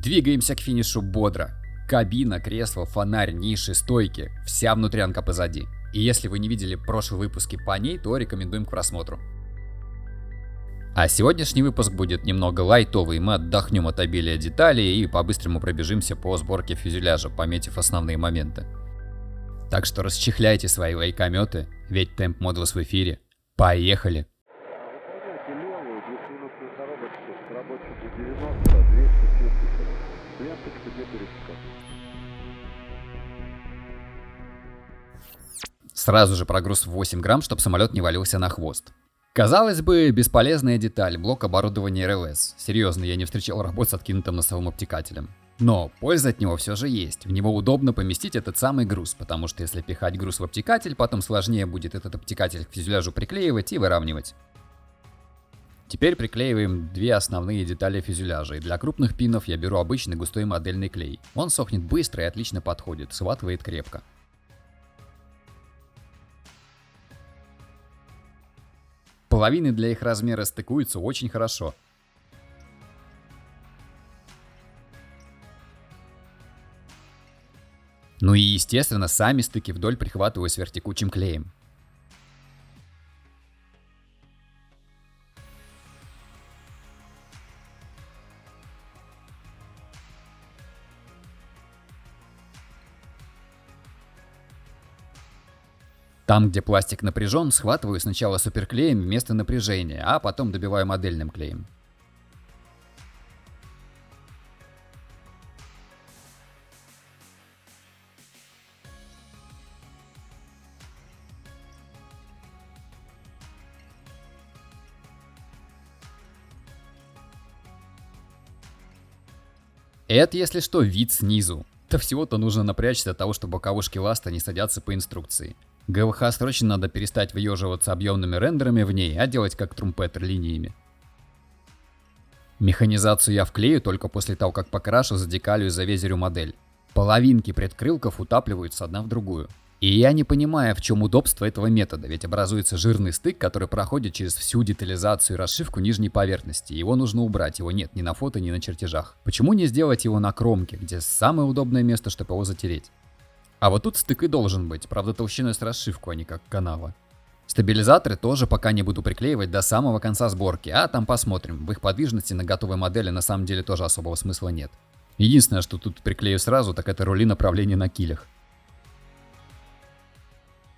Двигаемся к финишу бодро. Кабина, кресло, фонарь, ниши, стойки. Вся внутрянка позади. И если вы не видели прошлые выпуски по ней, то рекомендуем к просмотру. А сегодняшний выпуск будет немного лайтовый, мы отдохнем от обилия деталей и по-быстрому пробежимся по сборке фюзеляжа, пометив основные моменты. Так что расчехляйте свои лайкометы, ведь темп Models в эфире. Поехали! Выполняйте левую двухминутную коробочку с рабочим 90, 270. Ленточку не пересекать. Сразу же прогруз в 8 грамм, чтобы самолет не валился на хвост. Казалось бы, бесполезная деталь, блок оборудования РЛС. Серьезно, я не встречал работ с откинутым носовым обтекателем. Но польза от него все же есть. В него удобно поместить этот самый груз, потому что если пихать груз в обтекатель, потом сложнее будет этот обтекатель к фюзеляжу приклеивать и выравнивать. Теперь приклеиваем две основные детали фюзеляжа, и для крупных пинов я беру обычный густой модельный клей. Он сохнет быстро и отлично подходит, схватывает крепко. Половины для их размера стыкуются очень хорошо. Ну и естественно, сами стыки вдоль прихватываю сверхтекучим клеем. Там, где пластик напряжен, схватываю сначала суперклеем вместо напряжения, а потом добиваю модельным клеем. Это, если что, вид снизу. То всего-то нужно напрячься от того, что боковушки ласта не садятся по инструкции. ГВХ срочно надо перестать выеживаться объемными рендерами в ней, а делать как трумпетер линиями. Механизацию я вклею только после того, как покрашу, задекалю и завезерю модель. Половинки предкрылков утапливаются одна в другую. И я не понимаю, в чем удобство этого метода, ведь образуется жирный стык, который проходит через всю детализацию и расшивку нижней поверхности. Его нужно убрать, его нет ни на фото, ни на чертежах. Почему не сделать его на кромке, где самое удобное место, чтобы его затереть? А вот тут стык и должен быть, правда толщиной с расшивку, а не как канава. Стабилизаторы тоже пока не буду приклеивать до самого конца сборки, а там посмотрим. В их подвижности на готовой модели на самом деле тоже особого смысла нет. Единственное, что тут приклею сразу, так это рули направления на килях.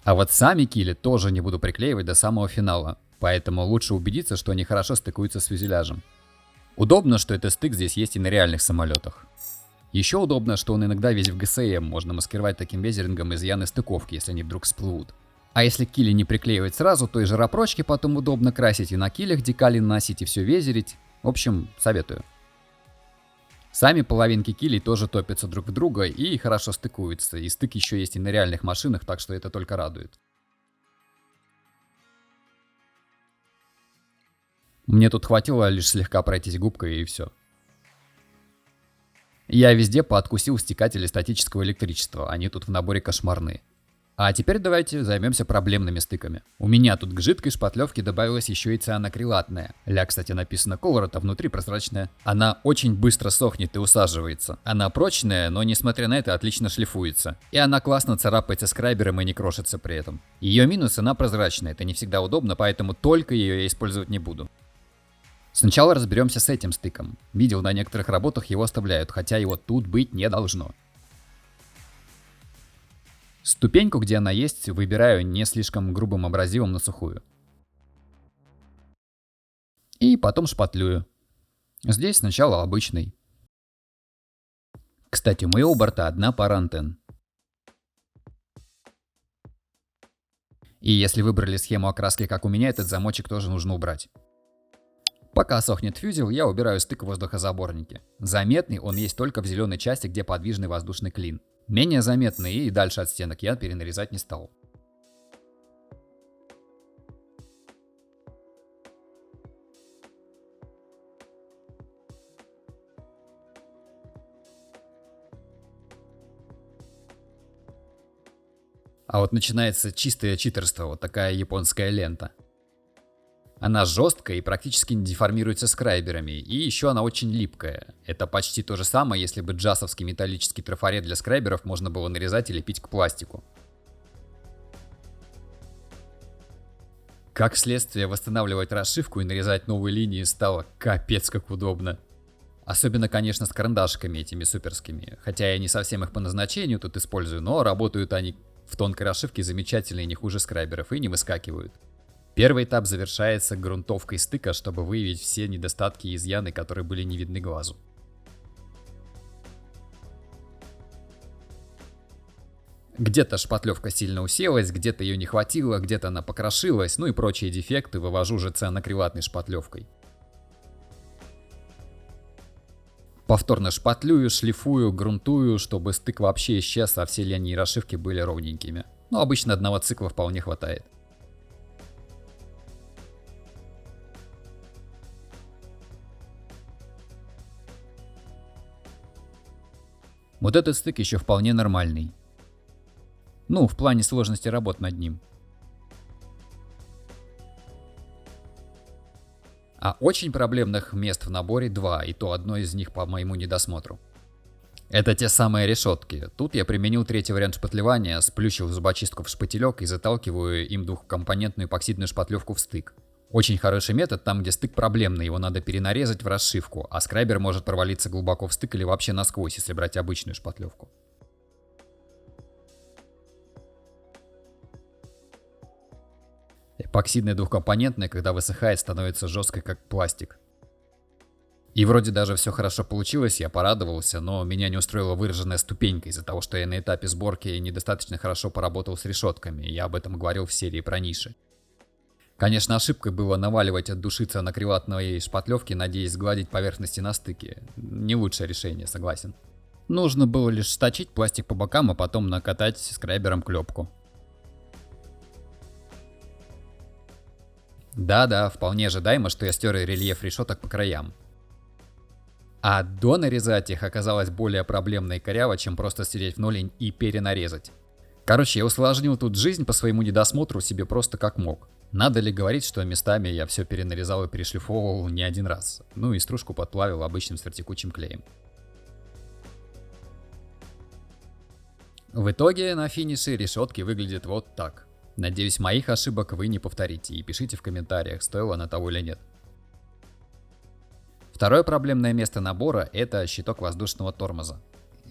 А вот сами кили тоже не буду приклеивать до самого финала, поэтому лучше убедиться, что они хорошо стыкуются с фюзеляжем. Удобно, что этот стык здесь есть и на реальных самолетах. Еще удобно, что он иногда весь в ГСМ, можно маскировать таким везерингом изъяны стыковки, если они вдруг всплывут. А если кили не приклеивать сразу, то и жаропрочки потом удобно красить, и на килях декали наносить, и все везерить. В общем, советую. Сами половинки килей тоже топятся друг в друга и хорошо стыкуются, и стык еще есть и на реальных машинах, так что это только радует. Мне тут хватило лишь слегка пройтись губкой и все. Я везде пооткусил стекатели статического электричества, они тут в наборе кошмарные. А теперь давайте займемся проблемными стыками. У меня тут к жидкой шпатлевке добавилась еще и цианокрилатная. Ля, кстати, написано Color, а внутри прозрачная. Она очень быстро сохнет и усаживается. Она прочная, но несмотря на это отлично шлифуется. И она классно царапается скрайбером и не крошится при этом. Ее минус — она прозрачная, это не всегда удобно, поэтому только ее я использовать не буду. Сначала разберемся с этим стыком. Видел, на некоторых работах его оставляют, хотя его тут быть не должно. Ступеньку, где она есть, выбираю не слишком грубым абразивом на сухую. И потом шпатлюю. Здесь сначала обычный. Кстати, у моего борта одна пара антенн. И если выбрали схему окраски, как у меня, этот замочек тоже нужно убрать. Пока сохнет фюзел, я убираю стык в воздухозаборнике. Заметный он есть только в зеленой части, где подвижный воздушный клин. Менее заметный и дальше от стенок я перенарезать не стал. А вот начинается чистое читерство, вот такая японская лента. Она жесткая и практически не деформируется скрайберами, и еще она очень липкая. Это почти то же самое, если бы джасовский металлический трафарет для скрайберов можно было нарезать и лепить к пластику. Как следствие, восстанавливать расшивку и нарезать новые линии стало капец как удобно. Особенно, конечно, с карандашиками этими суперскими. Хотя я не совсем их по назначению тут использую, но работают они в тонкой расшивке замечательно и не хуже скрайберов, и не выскакивают. Первый этап завершается грунтовкой стыка, чтобы выявить все недостатки и изъяны, которые были не видны глазу. Где-то шпатлевка сильно уселась, где-то ее не хватило, где-то она покрошилась, ну и прочие дефекты вывожу уже цианокрилатной шпатлевкой. Повторно шпатлюю, шлифую, грунтую, чтобы стык вообще исчез, а все линии и расшивки были ровненькими. Но обычно одного цикла вполне хватает. Вот этот стык еще вполне нормальный. Ну, в плане сложности работ над ним. А очень проблемных мест в наборе два, и то одно из них по моему недосмотру. Это те самые решетки. Тут я применил третий вариант шпатлевания, сплющил зубочистку в шпателек и заталкиваю им двухкомпонентную эпоксидную шпатлевку в стык. Очень хороший метод там, где стык проблемный, его надо перенарезать в расшивку, а скрайбер может провалиться глубоко в стык или вообще насквозь, если брать обычную шпатлевку. Эпоксидная двухкомпонентная, когда высыхает, становится жесткой, как пластик. И вроде даже все хорошо получилось, я порадовался, но меня не устроила выраженная ступенька из-за того, что я на этапе сборки недостаточно хорошо поработал с решетками, я об этом говорил в серии про ниши. Конечно, ошибкой было наваливать от души цианокрилатной шпатлевки, надеясь сгладить поверхности на стыке. Не лучшее решение, согласен. Нужно было лишь сточить пластик по бокам, а потом накатать скрайбером клепку. Да-да, вполне ожидаемо, что я стер рельеф решеток по краям. А донарезать их оказалось более проблемно и коряво, чем просто стереть в ноль и перенарезать. Короче, я усложнил тут жизнь по своему недосмотру себе просто как мог. Надо ли говорить, что местами я все перенарезал и перешлифовывал не один раз. Ну и стружку подплавил обычным сверхтекучим клеем. В итоге на финише решетки выглядят вот так. Надеюсь, моих ошибок вы не повторите и пишите в комментариях, стоило на того или нет. Второе проблемное место набора – это щиток воздушного тормоза.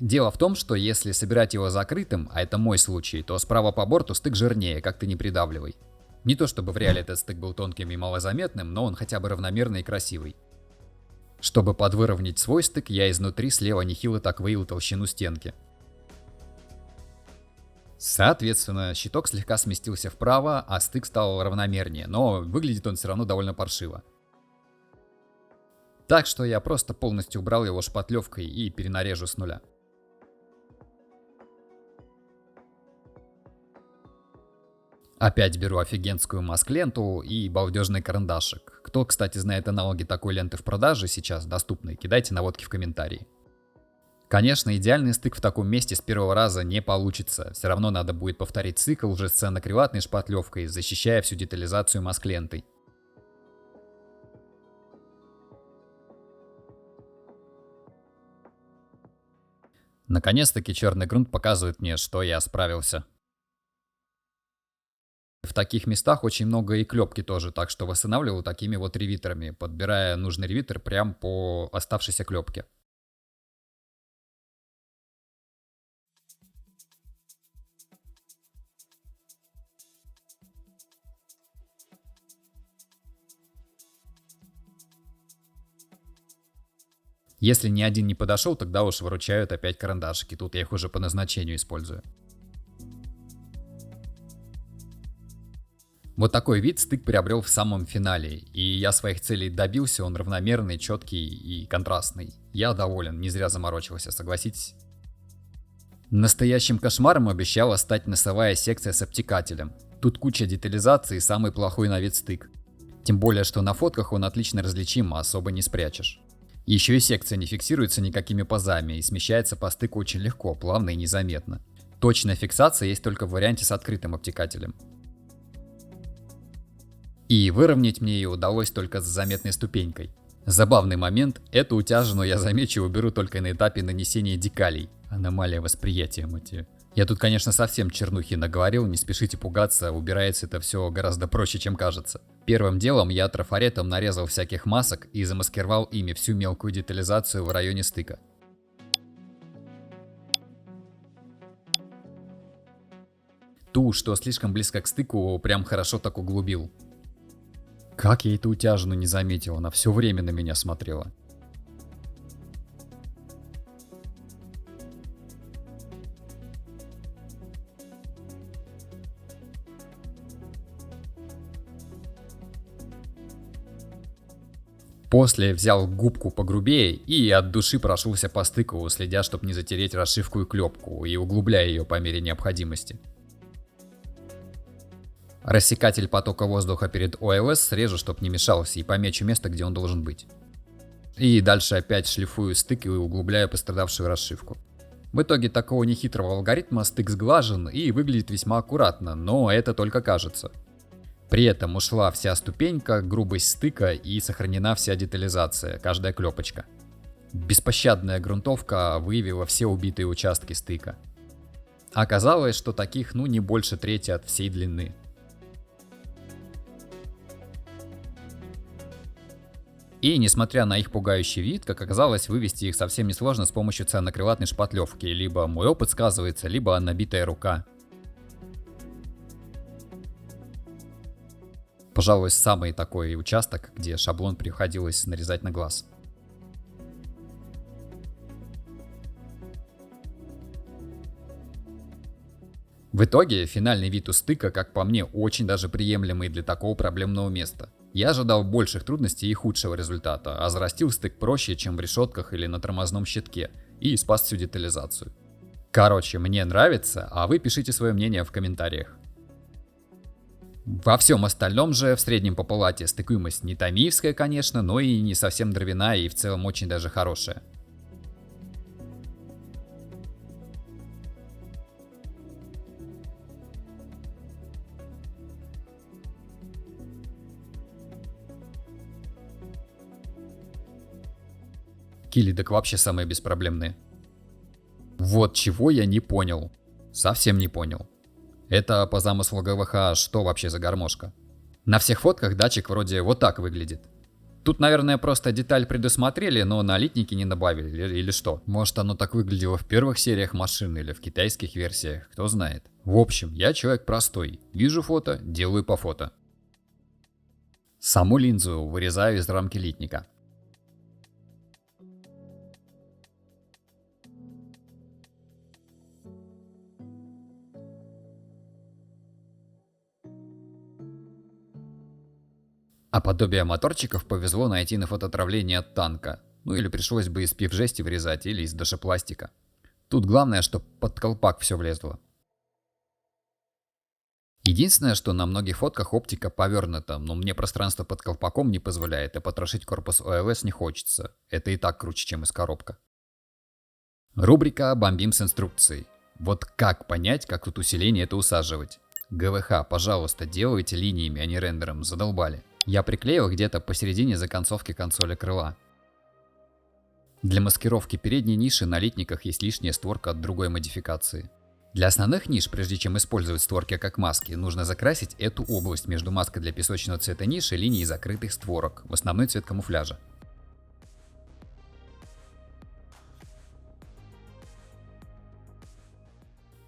Дело в том, что если собирать его закрытым, а это мой случай, то справа по борту стык жирнее, как ты не придавливай. Не то чтобы в реале этот стык был тонким и малозаметным, но он хотя бы равномерный и красивый. Чтобы подвыровнять свой стык, я изнутри слева нехило так выявил толщину стенки. Соответственно, щиток слегка сместился вправо, а стык стал равномернее, но выглядит он все равно довольно паршиво. Так что я просто полностью убрал его шпатлевкой и перенарежу с нуля. Опять беру офигенскую маск-ленту и балдежный карандашик. Кто, кстати, знает аналоги такой ленты в продаже сейчас доступные, кидайте наводки в комментарии. Конечно, идеальный стык в таком месте с первого раза не получится. Все равно надо будет повторить цикл уже с цианокрилатной шпатлевкой, защищая всю детализацию маск-лентой. Наконец-таки черный грунт показывает мне, что я справился. В таких местах очень много и клепки тоже, так что восстанавливал такими вот ревитерами, подбирая нужный ревитер прям по оставшейся клепке. Если ни один не подошел, тогда уж выручают опять карандашики, тут я их уже по назначению использую. Вот такой вид стык приобрел в самом финале, и я своих целей добился, он равномерный, четкий и контрастный. Я доволен, не зря заморочился, согласитесь? Настоящим кошмаром обещала стать носовая секция с обтекателем. Тут куча детализации и самый плохой на вид стык. Тем более, что на фотках он отлично различим, а особо не спрячешь. Еще и секция не фиксируется никакими пазами и смещается по стыку очень легко, плавно и незаметно. Точная фиксация есть только в варианте с открытым обтекателем. И выровнять мне ее удалось только с заметной ступенькой. Забавный момент, эту утяжину я замечу и уберу только на этапе нанесения декалей. Аномалия восприятия, мать её. Я тут, конечно, совсем чернухи наговорил, не спешите пугаться, убирается это все гораздо проще, чем кажется. Первым делом я трафаретом нарезал всяких масок и замаскировал ими всю мелкую детализацию в районе стыка. Ту, что слишком близко к стыку, прям хорошо так углубил. Как я эту утяжину не заметил, она все время на меня смотрела. После взял губку погрубее и от души прошелся по стыку, следя, чтобы не затереть расшивку и клепку, и углубляя ее по мере необходимости. Рассекатель потока воздуха перед ОЛС срежу, чтобы не мешался, и помечу место, где он должен быть. И дальше опять шлифую стык и углубляю пострадавшую расшивку. В итоге такого нехитрого алгоритма стык сглажен и выглядит весьма аккуратно, но это только кажется. При этом ушла вся ступенька, грубость стыка и сохранена вся детализация, каждая клепочка. Беспощадная грунтовка выявила все убитые участки стыка. Оказалось, что таких не больше трети от всей длины. И несмотря на их пугающий вид, как оказалось, вывести их совсем несложно с помощью цельнокрылатной шпатлевки. Либо мой опыт сказывается, либо набитая рука. Пожалуй, самый такой участок, где шаблон приходилось нарезать на глаз. В итоге, финальный вид у стыка, как по мне, очень даже приемлемый для такого проблемного места. Я ожидал больших трудностей и худшего результата, а зарастил стык проще, чем в решетках или на тормозном щитке, и спас всю детализацию. Короче, мне нравится, а вы пишите свое мнение в комментариях. Во всем остальном же, в среднем по палате, стыкуемость не томиевская, конечно, но и не совсем дровяная, и в целом очень даже хорошая. Килли так вообще самые беспроблемные. Вот чего я не понял. Совсем не понял. Это по замыслу ГВХ что вообще за гармошка? На всех фотках датчик вроде вот так выглядит. Тут, наверное, просто деталь предусмотрели, но на литники не добавили, или что? Может, оно так выглядело в первых сериях машин или в китайских версиях, кто знает. В общем, я человек простой. Вижу фото, делаю по фото. Саму линзу вырезаю из рамки литника. А подобие моторчиков повезло найти на фототравлении от танка. Или пришлось бы из пивжести вырезать, или из дашепластика. Тут главное, чтобы под колпак все влезло. Единственное, что на многих фотках оптика повернута, но мне пространство под колпаком не позволяет, и потрошить корпус ОЛС не хочется. Это и так круче, чем из коробка. Рубрика «Бомбим с инструкцией». Вот как понять, как тут усиление это усаживать? ГВХ, пожалуйста, делайте линиями, а не рендером, задолбали. Я приклеил где-то посередине законцовки консоли крыла. Для маскировки передней ниши на литниках есть лишняя створка от другой модификации. Для основных ниш, прежде чем использовать створки как маски, нужно закрасить эту область между маской для песочного цвета ниши и линией закрытых створок в основной цвет камуфляжа.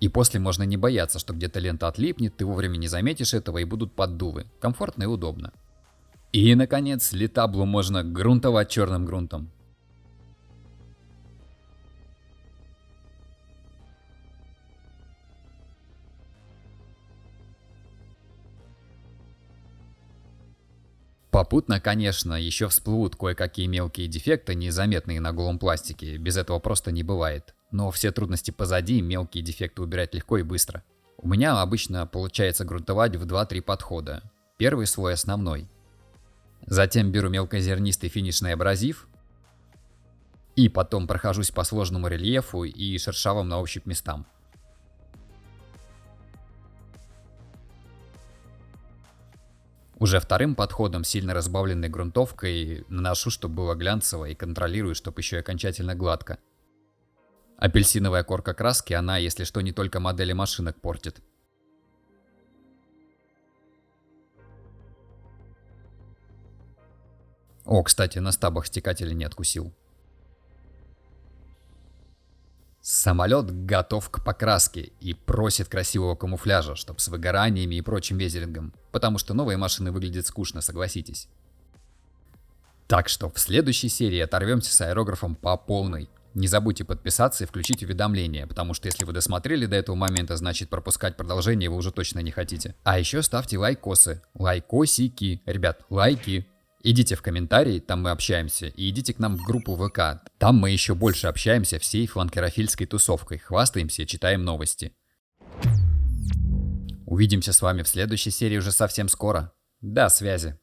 И после можно не бояться, что где-то лента отлипнет, ты вовремя не заметишь этого и будут поддувы. Комфортно и удобно. И, наконец, литаблу можно грунтовать черным грунтом. Попутно, конечно, еще всплывут кое-какие мелкие дефекты, незаметные на голом пластике, без этого просто не бывает. Но все трудности позади, мелкие дефекты убирать легко и быстро. У меня обычно получается грунтовать в 2-3 подхода. Первый слой основной. Затем беру мелкозернистый финишный абразив. И потом прохожусь по сложному рельефу и шершавым на ощупь местам. Уже вторым подходом, сильно разбавленной грунтовкой, наношу, чтобы было глянцево, и контролирую, чтобы еще и окончательно гладко. Апельсиновая корка краски, она, если что, не только модели машинок портит. О, кстати, на стабах стекателя не откусил. Самолет готов к покраске и просит красивого камуфляжа, чтоб с выгораниями и прочим везерингом, потому что новые машины выглядят скучно, согласитесь. Так что в следующей серии оторвемся с аэрографом по полной. Не забудьте подписаться и включить уведомления, потому что если вы досмотрели до этого момента, значит пропускать продолжение вы уже точно не хотите. А еще ставьте лайкосы, лайкосики, ребят, лайки. Идите в комментарии, там мы общаемся, и идите к нам в группу ВК. Там мы еще больше общаемся всей фланкерофильской тусовкой, хвастаемся и читаем новости. Увидимся с вами в следующей серии уже совсем скоро. До связи.